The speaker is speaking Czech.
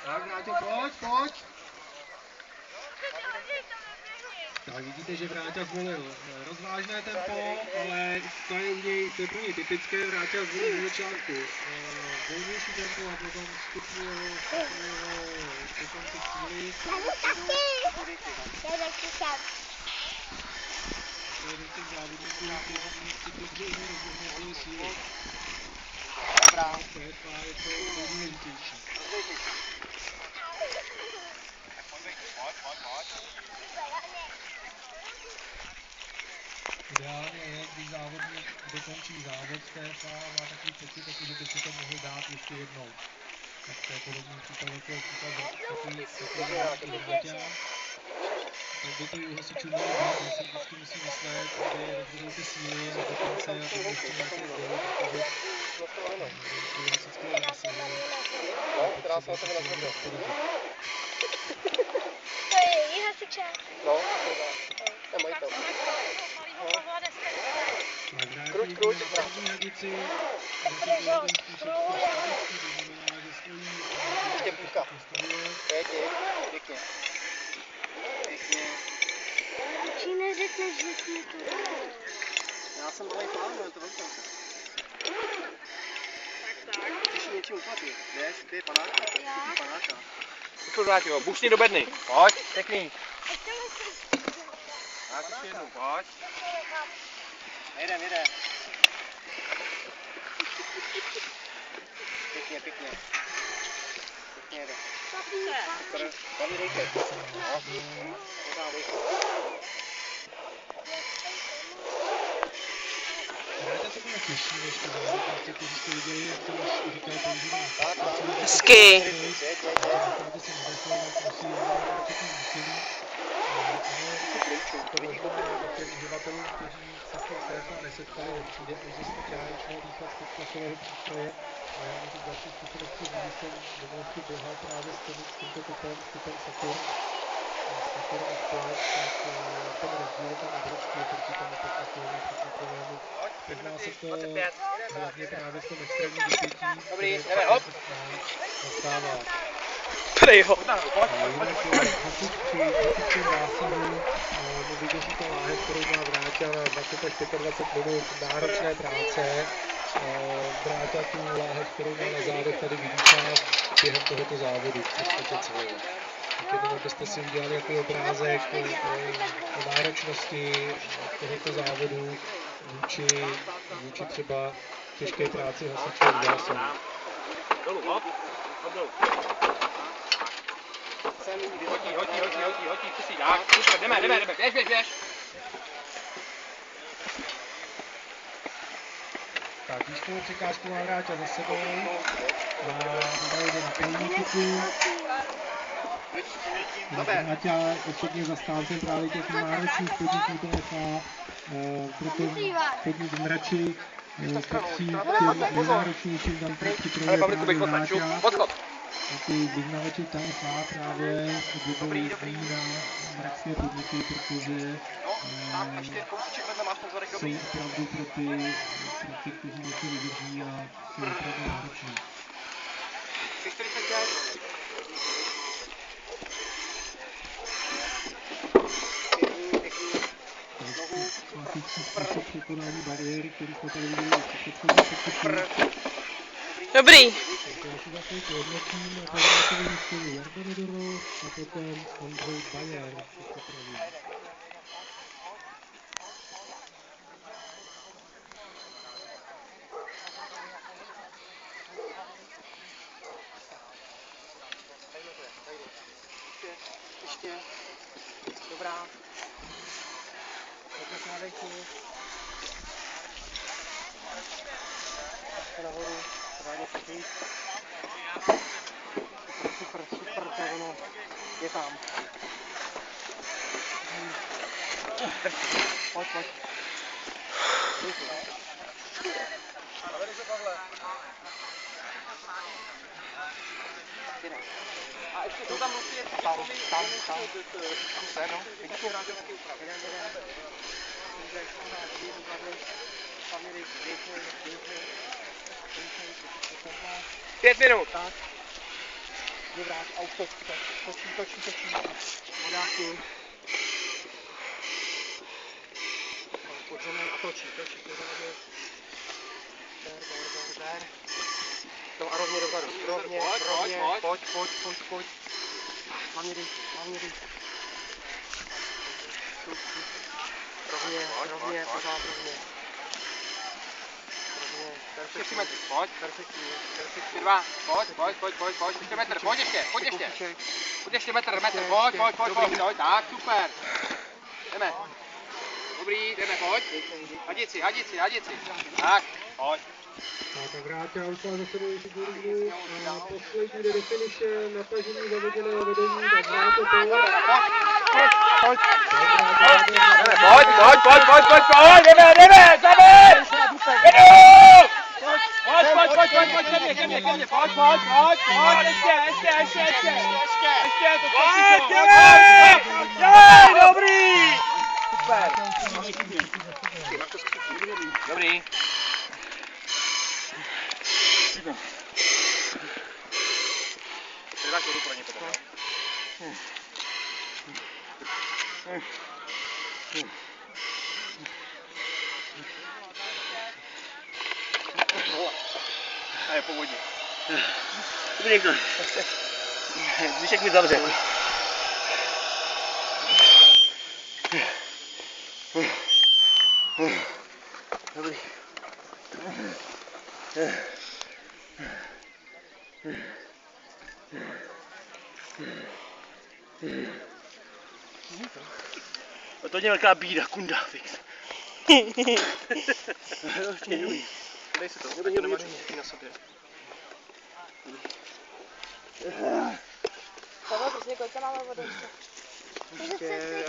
Tak, Vráťo, pojď. Tak vidíte, že Vráťa zvolil rozvážné tempo, ale to je pro něj typické. Vráťa zvolil na začátku volnější tempo a potom stupňuje potom ty síly. To je jeden z těch závodníků, kteří si dobře rozhodnou síly. To je to nejdůležitější. Ideálně je, když závodník dokončí závod v TFA a má takový pocit, že by si to mohl dát ještě jednou. Tak to je podobný případ jako takový závodník Vráťa. Tak by to i u hasičů mělo být, že si vždycky musí myslet, aby rozhodl ty síly až do konce a potom ještě nějaké zbyly, protože u hasičského zásahu je potřeba se tomu rozporodit. To je i hasiče. No, to je majitel. Kruť. Na první hadici, zase byl ten způsob statický, to znamená, že stojí a postavuje. Pěkně. Či neřekneš, že jsme to dělali? Já jsem malý plán, ale to velká. Ty si něčím uplatí. Ty je panáka. Pojď Vráťo, bušni do bedny. Pojď, pěkný. Tak, ještě jednou, pojď. Jede. Pěkně jede. Super, tady dejte. Pořád dejte. Vráťa se byla těžší než ty závodníci, kteří jste viděli, jak jsem už říkal, používá. Hezky. Aby se nedechlo, tak musí určitý úsilí. Ale to možná těm uživatelům, kteří se s tím TFA nesetkali, přijde až ze stoťáričného dýchat z podklasového přístroje. A já můžu z další zkušenosti říct, že jsem v minulosti běhal právě s tímto typem Saturn. Saturn X+, tak ten rozdíl je tam obrovský oproti tomu podklasovému. Poznal jsem to hlavně právě v tom extrémním vypětí, které nastává. Prejho. Hasič při hasičském zásahu mu vyděří ta láhev, kterou má Vráťa na 20 až 25 minut náročné práce. Vráťa tu láhev, kterou má na zádech, tady vydýchá během tohoto závodu, v podstatě celou. Tak jenom abyste si udělali jaký obrázek o náročnosti tohoto závodu vůči třeba těžké práci hasiče v zásahu. Dolů, hop, dolů. Hodí, pusí, tak, super, jdeme, běž. Tak, výškovou překážku má Vráťa za sebou, jde na první chytku. Vráťa osobně zastáncem právě těch náročných podniků TFA, proto podnik v Mrači patří k těm nejnáročnějším, tam připravuje právě Vráťa. A ty vyznavači TFA právě vybavují na mračské podniky, protože jsou opravdu pro ty, kteří něco vydrží a jsou opravdu nároční. Klasický způsob překonání bariéry, který jsme tady viděli u předchozí. Dobrý. Já si zase podnotím na Vráťovi místovi Jarda Nedorov a potom Ondřej Bajer se připraví. Ještě. Dobrá. Pojďme se na dejku. Nahoru. Ráně pěkný. Super, to je ono. Je tam. Pojď. A ještě jsou tam prostě tam. Kuse, no. Vidíš mě vrátilský úprav. Pět minut. Tak. Vyvráť a už točí. Podáky. Podřeme a točí pořádně. Der. To a rovně dozadu. Rovně, pojď. Hlavně dej. Rovně, pořád rovně. Perfektní. Pojď. Perfektní. 2. Pojď. Ještě metr, pojď ještě metr. Pojď, tak, super. Jdeme. Dobrý, jdeme, pojď. Hadici. Tak, pojď. Tak Vráťa už má za sebou figurku a poslední jde do finiše, natažení zavedeného vedení, tak Vráťa to... Pojď. Jdeme, zavěř! Jedu! Pojď, ke mně, pojď, ještě, to dobrý! Super! Dobrý. Dáš vodu pro ně potom. A je povodně. Dobrý někdo. Zvyšek mi zavře. Dobrý. A to je velká bída, kunda, fix. Dej si to, ať to nemáš na sobě. Tohle prostě kolik to máme vody ještě?